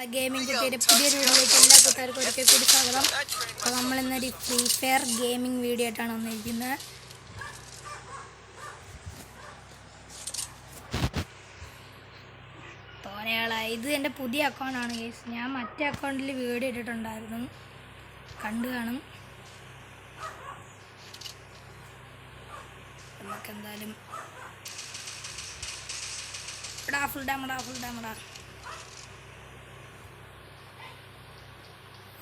Gaming കുട്ടിയുടെ പുതിയൊരു വീഡിയോയിലേക്ക് എല്ലാ കൂട്ടുകാർക്കും ഒരിക്കൽ കൂടി സ്വാഗതം. അപ്പോൾ നമ്മളിന്നൊരു ഫ്രീ ഫയർ ഗെയിമിംഗ് വീഡിയോ ആയിട്ടാണ് വന്നിരിക്കുന്നത്. തോനെയാളായി. ഇത് എൻ്റെ പുതിയ അക്കൗണ്ടാണ് ഗൈസ്. ഞാൻ മറ്റേ അക്കൗണ്ടിൽ വീഡിയോ ഇട്ടിട്ടുണ്ടായിരുന്നു, കണ്ടു കാണും. നമുക്ക് എന്തായാലും ഫുൾ ഡാമടാ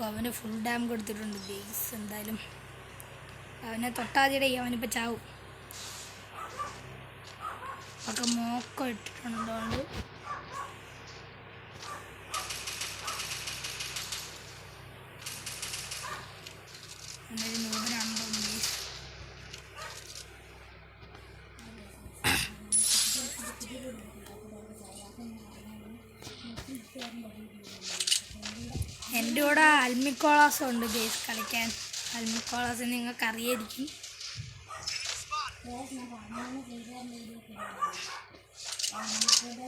അവന് ഫുൾ ഡാം കൊടുത്തിട്ടുണ്ട് ഗെയ്സ്. എന്തായാലും അവനെ തൊട്ടാതിടെ അവനിപ്പോൾ ചാവും. ഒക്കെ മോക്കം ഇട്ടിട്ടുണ്ടോണ്ട് എന്നൊരു നൂതനാണോ ഗെയ്സ്. എൻ്റെ കൂടെ അൽമിക്കോളാസ് ഉണ്ട് ഗെയ്സ് കളിക്കാൻ. അൽമിക്കോളാസ് നിങ്ങൾക്ക് അറിയായിരിക്കും.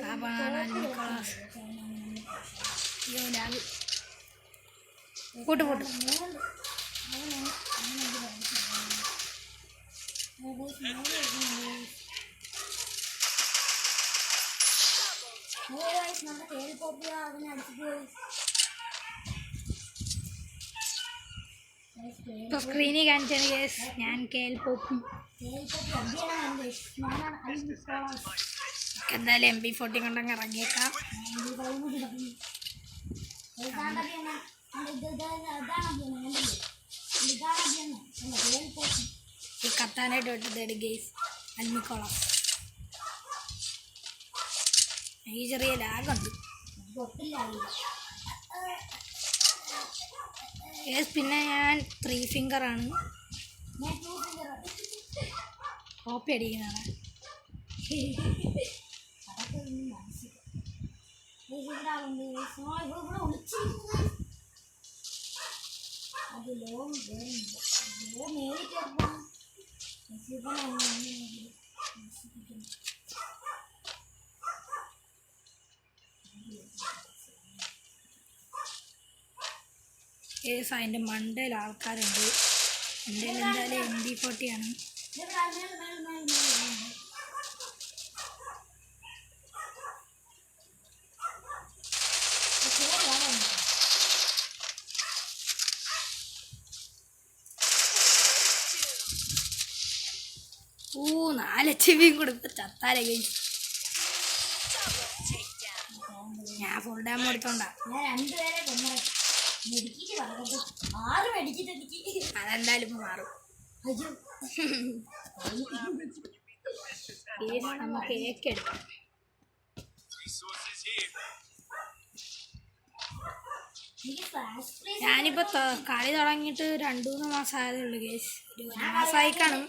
പാപ്പാണ് അൽമിക്കോളാസ്. അയ്യോ ലാഗ് പോട്ട് ഇപ്പോൾ സ്ക്രീനിൽ കാണിച്ചാണ് ഗേസ്. ഞാൻ കേൽ പോപ്പി. എന്തായാലും MP40 കൊണ്ടങ്ങ് ഇറങ്ങിയേക്കാം. ഈ കത്താനായിട്ട് വിട്ടതേട് ഗേസ് അൽമിക്കോളാം. ഈ ചെറിയ ലാഗുണ്ട് ഗേസ്. പിന്നെ ഞാൻ 3 ഫിംഗറാണ്. കോപ്പി അടിക്കുന്നതാണ്. കേസ് അതിൻ്റെ മണ്ടയിൽ ആൾക്കാരുണ്ട്. എൻ്റെ എന്തായാലും MP40 ആണ്. ഓ 4 HB കൊടുത്ത് ചത്താലെ കഴിച്ചു. ഞാൻ ഫുൾ ഡാം കൊടുത്തോണ്ടാ. അതെന്തായാലും ഇപ്പൊ മാറും. നമുക്ക് ഏക്കെടുക്കാം. ഞാനിപ്പോ കളി തുടങ്ങിയിട്ട് 2-3 മാസം ആയതേ ഉള്ളൂ കേസ്. 1 മാസമായി കാണും.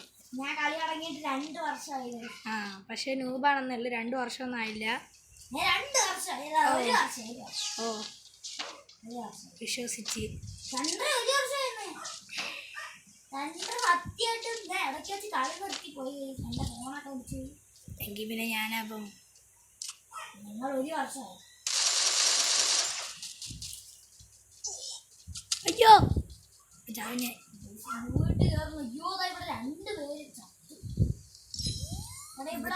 ആ പക്ഷെ നൂബാണെന്നല്ല, 2 വർഷമൊന്നും ആയില്ല. ഓ വിശ്വസിച്ച് എങ്കിൽ പിന്നെ ഞാനപ്പം അയ്യോ ചാവിനെ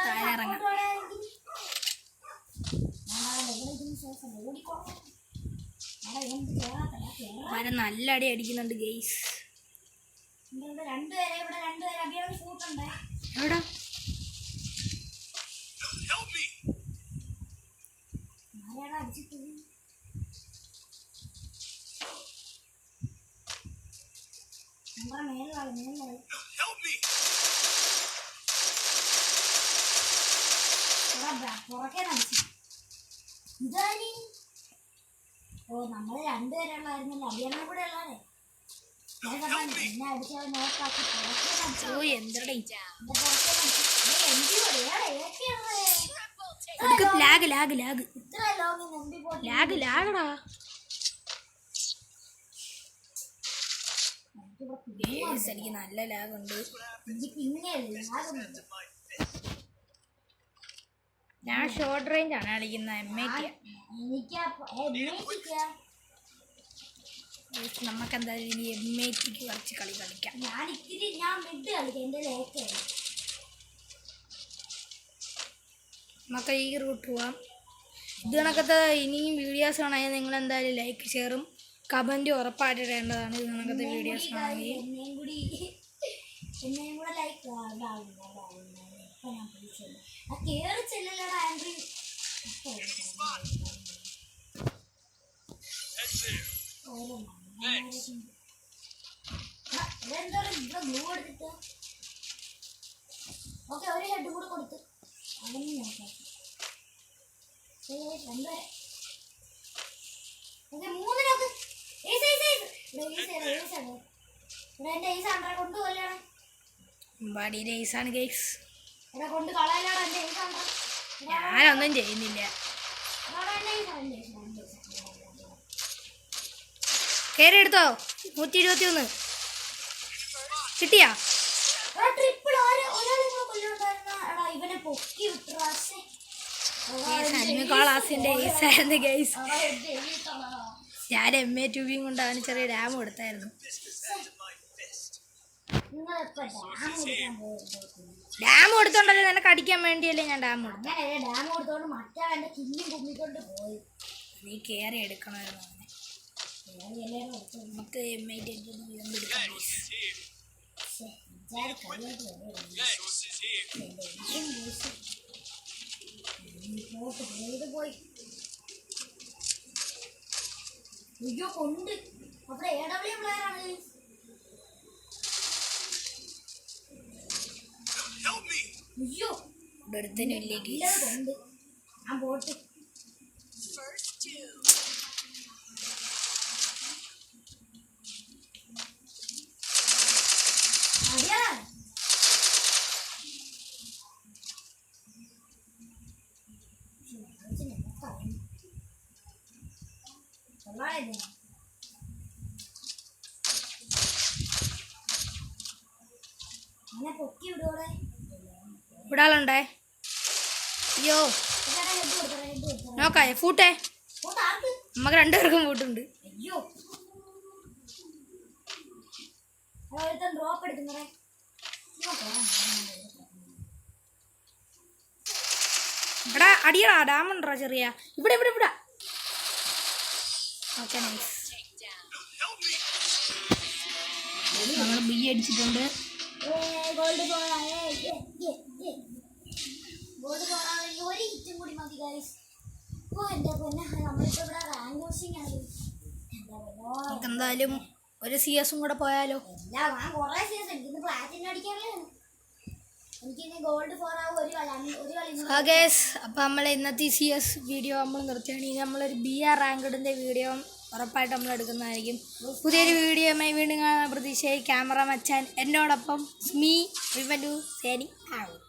താഴെയിറങ്ങാം. മരം നല്ല അടി അടിക്കുന്നുണ്ട് ഗെയ്സ്. എവിടെ ഓ നമ്മള് 2 പേരുള്ളായിരുന്നല്ലോ. അഭിയാനെ കൂടെ ഉള്ളതേ എന്നെ അടിച്ചാൽ നോക്കാക്കി എനിക്ക് നല്ല ലാഗുണ്ട്. ഞാൻ ഷോർട്ട് റേഞ്ച് ആണ് കളിക്കുന്നത് MAT. നമുക്ക് എന്തായാലും ഇനി MATക്ക് കുറച്ച് കളി കളിക്കാം. ഞാൻ മിഡ് കളിക്കാം. എൻ്റെ ലേക്ക് നമുക്ക് ഈ റൂട്ട് പോവാം. ഇത് കണക്കത്തെ ഇനിയും വീഡിയോസ് ആണെങ്കിൽ നിങ്ങൾ എന്തായാലും ലൈക്ക് ഷെയറും കമൻറ്റും ഉറപ്പായിട്ട് ഇടേണ്ടതാണ്. ഇത് കണക്കത്തെ വീഡിയോസ് ആണെങ്കിൽ എന്നെയും കൂടെ ലൈക്ക് കേറി ചെല്ലലടാ ആൻഡ്രി. ഇതെന്താ ഇവിടെ ഗ്ലൂ എടുത്തിട്ട്. ഓക്കെ, ഒരു ഹെഡ് കൂടെ കൊടുത്ത് അവനും നോക്കാം. മൂന്നിനൊക്കെ എന്റെ ഈസ് അണ്ടറെ കൊണ്ടുപോലാണ്. ബാഡിയുടെ ഐസാണ് ഗൈസ്. എന്നെ കൊണ്ട് കളയലാടാ എന്റെ ഈസ് അണ്ടർ. ഞാനൊന്നും ചെയ്യുന്നില്ല. കയറി എടുത്തോ. 121 കിട്ടിയാ? ട്രിപ്പിൾ ഇവനെ പൊക്കി വിട്ടു. ക്ലാസിന്റെ ഐസായിരുന്നു ഗൈസ്. ഞാൻ MA2B കൊണ്ട് അവന് ചെറിയ ഡാം കൊടുത്തായിരുന്നു. ഡാം കൊടുത്തോണ്ടല്ലേ നിനക്ക് അടിക്കാൻ വേണ്ടിയല്ലേ ഞാൻ ഡാം കൊടുത്തു. ഡാം കൊടുത്തോണ്ട് മറ്റേ എന്റെ കില്ലും കുമ്മിക്കൊണ്ട് പോയി. നീ കയറി എടുക്കണമായിരുന്നു. നമുക്ക് പോയി അയ്യോ കൊണ്ട് അവിടെ AW പ്ലെയർ ആണ്. അയ്യോ എടുത്തനില്ലേ കൊണ്ട് ഞാൻ പോട്ട്. അടിയാ അങ്ങനെ പൊക്കി വിടുവോടെ. ഇവിടെ ആളുണ്ടേ. അയ്യോ നോക്കാ ഫൂട്ടേ. നമുക്ക് രണ്ടുപേർക്കും ഫൂട്ടുണ്ട്. അയ്യോ ഡ്രോപ്പ് എടുക്കുന്നേ. എടാ അടിയടാ ഡാം ഉണ്ടോ ചെറിയ. ഇവിടെ ഇവിടെ ഇവിടെ. Okay nice. നമ്മൾ B അടിച്ചിട്ടുണ്ട്. ഗോൾഡ് ഒരു ഹിറ്റും കൂടി മതി ഗൈസ്. ഓ എൻ്റെ പൊന്നെ, നമ്മളിപ്പോൾ ഇവിടെ റാങ്ക് കോച്ചിങ് ആണ്. എന്തായാലും ഒരു CS കൂടെ പോയാലോ. ഞാൻ കുറേ CS എനിക്കിന്ന് പ്ലാറ്റിനം അടിക്കാനുള്ളതാണ്. എനിക്കിന്ന് ഗോൾഡ് 4 ആവും. ഒരു കളി. അപ്പം നമ്മൾ ഇന്നത്തെ CS വീഡിയോ നമ്മൾ നിർത്തുകയാണ്. ഇനി നമ്മളൊരു BR റാങ്ക്ഡിൻ്റെ വീഡിയോ ഉറപ്പായിട്ട് നമ്മൾ എടുക്കുന്നതായിരിക്കും. പുതിയൊരു വീഡിയോയുമായി വീണ്ടും കാണാൻ പ്രതീക്ഷയായി. ക്യാമറ മച്ചാൻ എന്നോടൊപ്പം സ്മീ വിമലു സേനി ആവും.